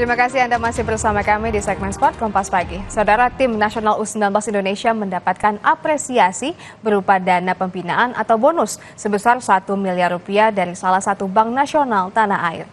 Terima kasih Anda masih bersama kami di segmen Sport Kompas Pagi. Saudara, tim nasional U19 Indonesia mendapatkan apresiasi berupa dana pembinaan atau bonus sebesar 1 miliar rupiah dari salah satu bank nasional tanah air.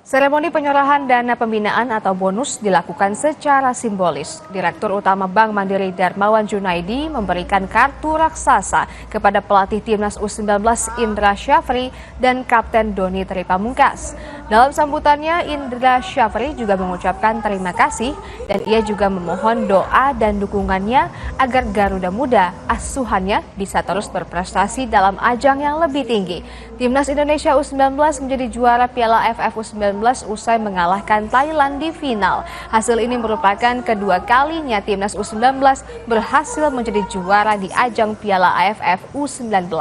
Seremoni penyerahan dana pembinaan atau bonus dilakukan secara simbolis. Direktur Utama Bank Mandiri Darmawan Junaidi memberikan kartu raksasa kepada pelatih Timnas U19 Indra Syafri dan Kapten Doni Tri Pamungkas. Dalam sambutannya, Indra Syafri juga mengucapkan terima kasih dan ia juga memohon doa dan dukungannya agar Garuda Muda asuhannya bisa terus berprestasi dalam ajang yang lebih tinggi. Timnas Indonesia U19 menjadi juara Piala AFF U19 usai mengalahkan Thailand di final. Hasil ini merupakan kedua kalinya Timnas U19 berhasil menjadi juara di ajang Piala AFF U19.